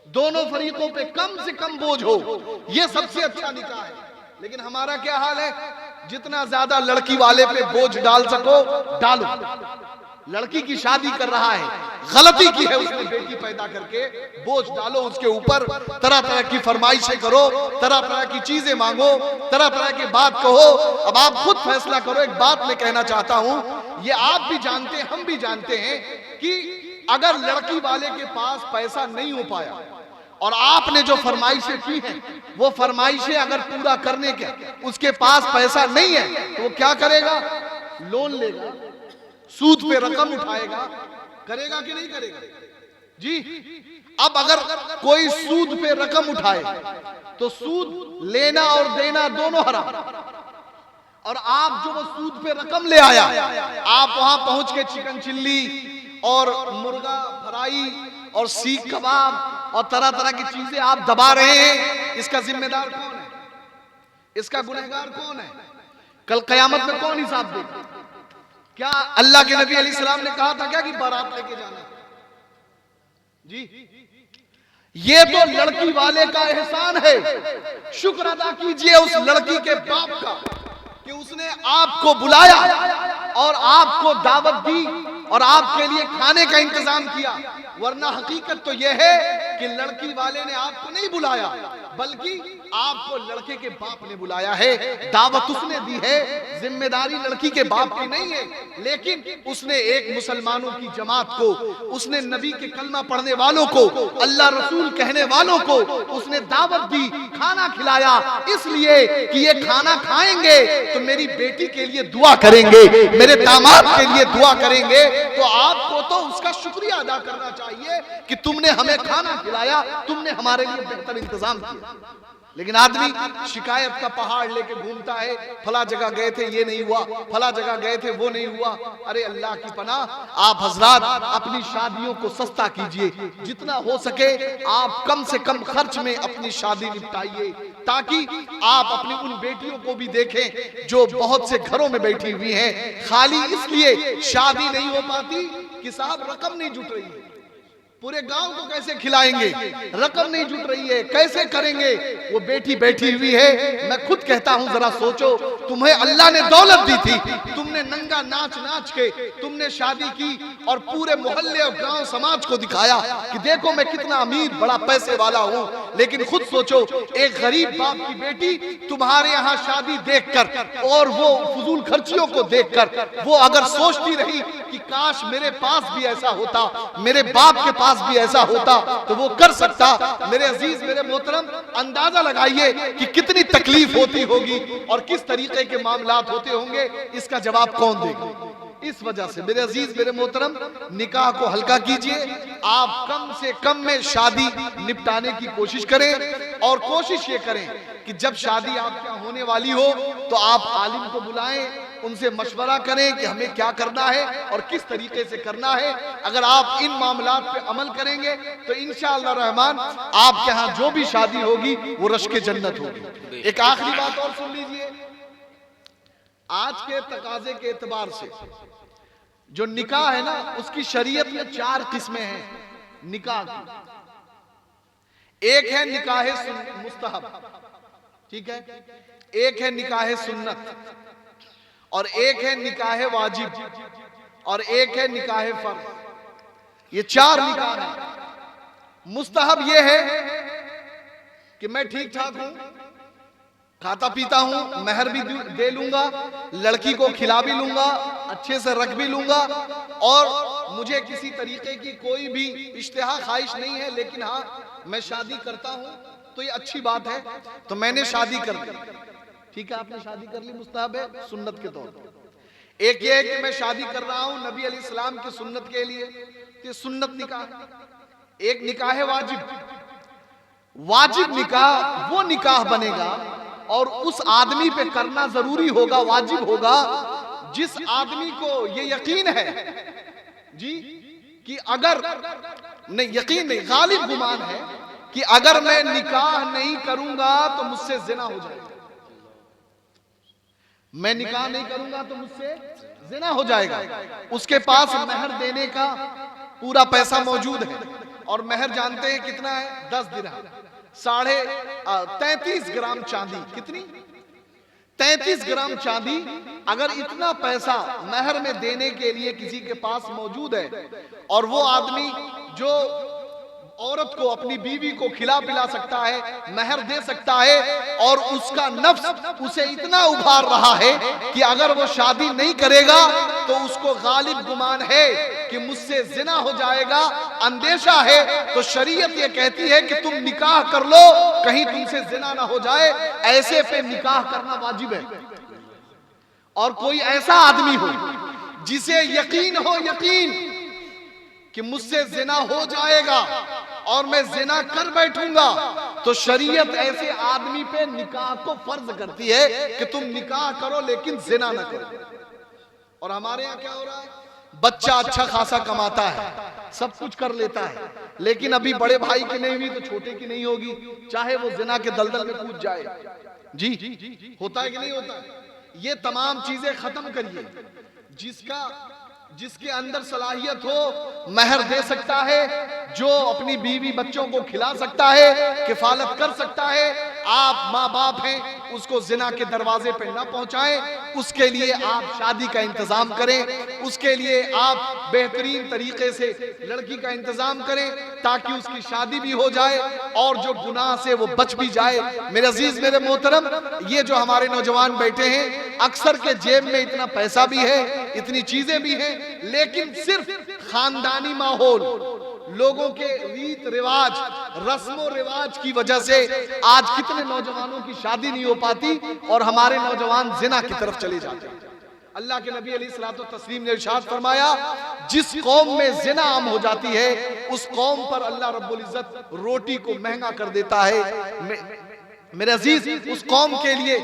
दोनों फरीकों पे कम से कम बोझ हो, ये सबसे अच्छा निकाह है। लेकिन हमारा क्या हाल है? जितना ज्यादा लड़की वाले पे बोझ डाल सको डालो। लड़की की शादी कर रहा है, गलती की है उसने बेटी पैदा करके, बोझ डालो उसके ऊपर, तरह तरह की फरमाइशें करो, तरह तरह की चीजें मांगो, तरह तरह की बात कहो। अब आप खुद फैसला करो। एक बात मैं कहना चाहता हूं, ये आप भी जानते हैं, हम भी जानते हैं कि अगर लड़की वाले के पास पैसा नहीं हो पाया और आपने जो फरमाइशें की हैं, वो फरमाइशें अगर पूरा करने के उसके पास पैसा नहीं है तो वो क्या करेगा? लोन लेगा, सूद पे रकम उठाएगा, करेगा कि नहीं करेगा जी? अब अगर कोई सूद पे रकम उठाए तो सूद लेना और देना दोनों हराम। और आप जो वो सूद पे रकम ले आया, आप वहां पहुंच के चिकन चिल्ली और मुर्गा फ्राई और सीख कबाब और तरह तरह की चीजें आप दबा रहे हैं, इसका जिम्मेदार कौन है? इसका गुनहगार कौन है? कल कयामत में कौन हिसाब देगा? क्या अल्लाह के नबी अलैहिस्सलाम ने कहा था क्या कि बारात लेके जाना? जी, ये तो लड़की वाले का एहसान है। शुक्र अदा कीजिए उस लड़की के बाप का कि उसने आपको बुलाया और आपको दावत दी और आपके लिए खाने का इंतजाम किया। वरना हकीकत तो यह है कि लड़की वाले ने आपको नहीं बुलाया, बल्कि आपको लड़के के बाप ने बुलाया है। दावत उसने दी है, जिम्मेदारी लड़की के बाप की नहीं है। लेकिन उसने एक मुसलमानों की जमात को, उसने नबी के कलमा पढ़ने वालों को, अल्लाह रसूल कहने वालों को उसने दावत दी, खाना खिलाया, इसलिए कि ये खाना खाएंगे तो मेरी बेटी के लिए दुआ करेंगे, मेरे दामाद के लिए दुआ करेंगे। तो आपको तो उसका शुक्रिया अदा करना चाहिए कि तुमने हमें खाना खिलाया, तुमने हमारे लिए बेहतर इंतजाम किया। लेकिन आदमी शिकायत का पहाड़ लेके घूमता है, फला जगह गए थे ये नहीं हुआ, फला जगह गए थे वो नहीं हुआ। अरे अल्लाह की पनाह, आप हजरात अपनी शादियों को सस्ता कीजिए, जितना हो सके आप कम से कम खर्च में अपनी शादी निपटाइए, ताकि आप अपनी उन बेटियों को भी देखें जो बहुत से घरों में बैठी हुई हैं, खाली इसलिए शादी नहीं हो पाती कि साहब रकम नहीं जुट रही है। पूरे गांव को कैसे खिलाएंगे, रकम नहीं जुट रही है, कैसे करेंगे? वो बेटी बैठी हुई है। मैं खुद कहता हूं, जरा सोचो, तुम्हें अल्लाह ने दौलत दी थी, तुमने नंगा नाच नाच के तुमने शादी की और पूरे मोहल्ले और गांव समाज को दिखाया कि देखो मैं कितना अमीर बड़ा पैसे वाला हूं। लेकिन खुद सोचो, एक गरीब बाप की बेटी तुम्हारे यहाँ शादी देखकर और वो फजूल खर्चियों को देखकर वो अगर सोचती रही कि काश मेरे पास भी ऐसा होता, मेरे बाप के पास भी ऐसा होता तो वो कर सकता। मेरे अजीज, मेरे मोहतरम, अंदाजा लगाइए कि कितनी तकलीफ होती होगी और किस तरीके के मामलात होते होंगे। इसका जवाब कौन देगा? इस वजह से मेरे अजीज, मेरे मोहतरम, निकाह को हल्का कीजिए। आप कम से कम में शादी निपटाने की कोशिश करें और कोशिश ये करें कि जब शादी आपके होने वाली हो तो आप आलिम को बुलाएं, उनसे मशवरा करें कि हमें क्या करना है और किस तरीके से करना है। अगर आप इन मामलात पे अमल करेंगे तो इंशाअल्लाह रहमान आपके यहाँ जो भी शादी होगी वो रश्क जन्नत होगी। एक आखिरी बात और सुन लीजिए, आज के तकाजे के एतबार से जो निकाह है ना, उसकी शरीयत में 4 किस्में हैं निकाह की। एक है निकाह मुस्तहब, ठीक है, एक है निकाह सुन्नत, और एक है निकाह वाजिब, और एक है निकाह फर्ज। ये 4 निकाह हैं। मुस्तहब ये है कि मैं ठीक ठाक हूं, खाता पीता हूं, महर भी दे लूंगा, लड़की को खिला भी लूंगा, अच्छे से रख भी लूंगा, और मुझे किसी तरीके की कोई भी इश्तिहा ख्वाहिश नहीं है, लेकिन हाँ मैं शादी करता हूं तो ये अच्छी बात है, तो मैंने शादी कर ली। ठीक है, आपने शादी कर ली, मुस्तहब है सुन्नत के तौर पर। एक ये है कि मैं शादी कर रहा हूं नबी अलैहिस्सलाम की सुन्नत के लिए, तो सुन्नत निकाह। एक निकाह है वाजिब। वाजिब निकाह वो निकाह बनेगा और उस आदमी पे करना जरूरी होगा, वाजिब होगा, जिस आदमी को ये यकीन है जी कि अगर नहीं, यकीन नहीं, गालिब गुमान है कि अगर मैं निकाह नहीं करूंगा तो मुझसे जिना हो जाएगा, मैं निकाह नहीं करूंगा तो मुझसे जिना हो जाएगा। उसके पास महर देने का पूरा पैसा मौजूद है, और महर जानते हैं कितना है? 10 दिरहम, 33.5 ग्राम चांदी। कितनी? 33 ग्राम चांदी। अगर इतना पैसा महर में देने के लिए किसी के पास मौजूद है, और वो आदमी जो औरत को, अपनी बीवी को खिला पिला सकता है, महर दे सकता है, और उसका नफ्स उसे इतना उभार रहा है कि अगर वो शादी नहीं करेगा तो उसको गालिब गुमान है कि मुझसे जिना हो जाएगा, अंदेशा है, तो शरीयत ये कहती है कि तुम निकाह कर लो, कहीं तुमसे जिना ना हो जाए। ऐसे पे निकाह करना वाजिब है। और कोई ऐसा आदमी हो जिसे यकीन हो, यकीन कि मुझसे जिना हो जाएगा और मैं जिना कर बैठूंगा, तो शरीयत ऐसे आदमी पे निकाह को फर्ज करती है कि तुम निकाह करो लेकिन जिना ना करो। और हमारे यहाँ क्या हो रहा है? बच्चा अच्छा खासा कमाता है, सब कुछ कर लेता है, लेकिन अभी बड़े भाई की नहीं हुई तो छोटे की नहीं होगी, चाहे वो जिना के दलदल में कूद जाए। जी होता है कि नहीं होता? ये तमाम चीजें खत्म करिए। जिसके अंदर सलाहियत हो महर दे सकता है, जो अपनी बीवी बच्चों को खिला सकता है, किफालत कर सकता है। आप माँ बाप हैं, उसको जिना के दरवाजे पे ना पहुंचाएं, उसके लिए आप शादी का इंतजाम करें, उसके लिए आप बेहतरीन तरीके से लड़की का इंतजाम करें ताकि उसकी शादी भी हो जाए और जो गुनाह से वो बच भी जाए। मेरे अजीज, मेरे मोहतरम, ये जो हमारे नौजवान बैठे हैं, अक्सर के जेब में इतना पैसा भी है, इतनी चीजें भी हैं, लेकिन सिर्फ खानदानी माहौल, लोगों के रीत रिवाज, रस्मों रिवाज की वजह से आज कितने नौजवानों की शादी नहीं हो पाती और हमारे नौजवान जिना की तरफ चले जाते हैं। अल्लाह के नबी अलैहिस्सलातु तस्लीम ने इरशाद फरमाया, जिस कौम में जिना आम हो जाती है उस कौम पर अल्लाह रब्बुल इज्जत रोटी को महंगा कर देता है। मेरे अजीज, उस कौम के लिए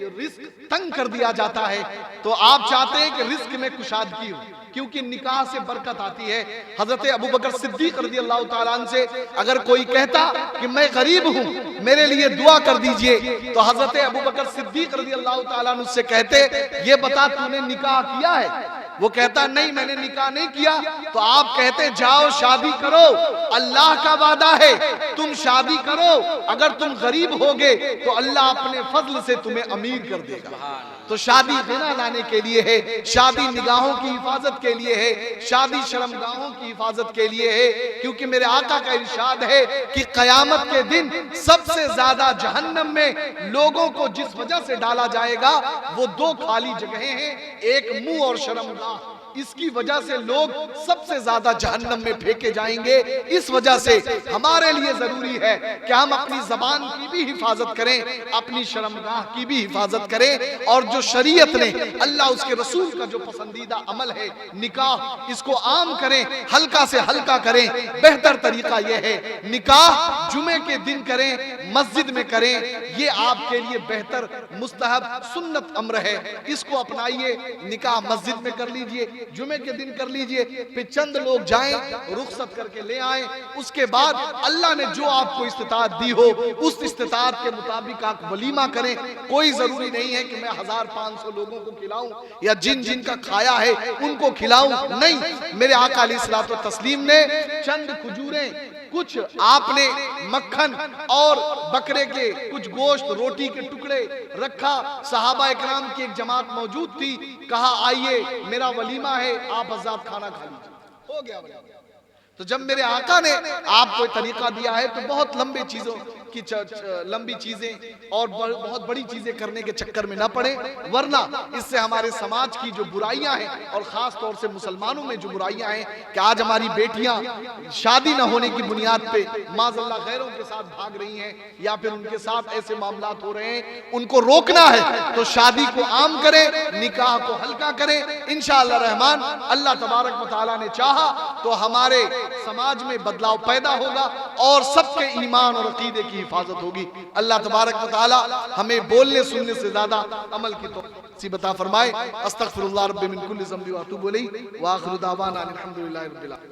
रिस्क तंग कर दिया जाता है। तो आप चाहते हैं कि रिस्क में कुशादगी हो, क्योंकि निकाह से बरकत आती है। हजरत अबू बकर सिद्दीक रज़ियल्लाहु ताला अन्हु से अगर कोई कहता कि मैं गरीब हूँ, मेरे लिए दुआ कर दीजिए, तो हजरत अबू बकर सिद्दीक रज़ियल्लाहु ताला अन्हु से कहते, ये बता तूने निकाह किया है? वो कहता नहीं, मैंने निकाह नहीं किया। तो आप कहते जाओ शादी करो, अल्लाह का वादा है तुम शादी करो, अगर तुम गरीब होगे तो अल्लाह अपने फजल से तुम्हें अमीर कर देगा। तो शादी गिना लाने के लिए है, शादी निगाहों की हिफाजत के लिए है, शादी शर्मगाहों की हिफाजत के लिए है, क्योंकि मेरे आका का इरशाद है कि कयामत के दिन सबसे ज्यादा जहन्नम में लोगों को जिस वजह से डाला जाएगा वो दो खाली जगहें हैं, एक मुंह और शर्मगाह। इसकी वजह से लोग सबसे ज्यादा जहन्नम में फेंके जाएंगे। इस वजह से हमारे लिए जरूरी है कि हम अपनी जबान की भी हिफाजत करें, अपनी शर्मगाह की भी हिफाजत करें, और जो शरीयत ने, अल्लाह उसके रसूल का जो पसंदीदा अमल है निकाह, इसको आम करें, हल्का से हल्का करें। बेहतर तरीका यह है निकाह जुमे के दिन करें, मस्जिद में करें, ये आपके लिए बेहतर मुस्तहब सुन्नत अम्र है। इसको अपनाइए, निकाह मस्जिद में कर लीजिए, जुमे के दिन कर लीजिए, फिर चंद लोग जाएं, रुखसत करके ले आएं। उसके बाद अल्लाह ने जो आपको इस्तिताअत दी हो उस इस्तिताअत के मुताबिक आप वलीमा करें। कोई जरूरी नहीं है कि मैं 1500 लोगों को खिलाऊं या जिन जिन का खाया है उनको खिलाऊं, नहीं। मेरे आका अलैहिस्सलातु तस्लीम ने चंद खजूरें, कुछ आपने मक्खन और बकरे के कुछ गोश्त, रोटी के टुकड़े रखा। सहाबा इकराम की एक जमात मौजूद थी, कहा आइए मेरा वलीमा है, आप हज़रात खाना खा लीजिए। हो गया। तो जब मेरे आका ने आपको तरीका दिया है तो बहुत लंबी चीजें और बहुत बड़ी चीजें करने के चक्कर में ना पड़े, वरना इससे हमारे समाज की जो बुराइयां हैं और खास तौर से मुसलमानों में जो बुराइयां हैं कि आज हमारी बेटियां शादी न होने की बुनियाद पे माज़अल्लाह गैरों के साथ भाग रही हैं या फिर उनके साथ ऐसे मामलात हो रहे हैं, उनको रोकना है तो शादी को आम करें, निकाह को हल्का करें। इंशाअल्लाह रहमान, अल्लाह तबारक व तआला ने चाहा तो हमारे समाज में बदलाव पैदा होगा और सबके ईमान और अकीदे की हिफाजत होगी। अल्लाह तबारक व तआला हमें बोलने सुनने से ज्यादा अमल की तौफीक अता फरमाए। अस्तगफिरुल्लाह रब्बी मिन कुल्ली ज़ंबि व अतूबु इलैहि व आखिरु दावाना अनिल हम्दुलिल्लाहि रब्बिल आलमीन।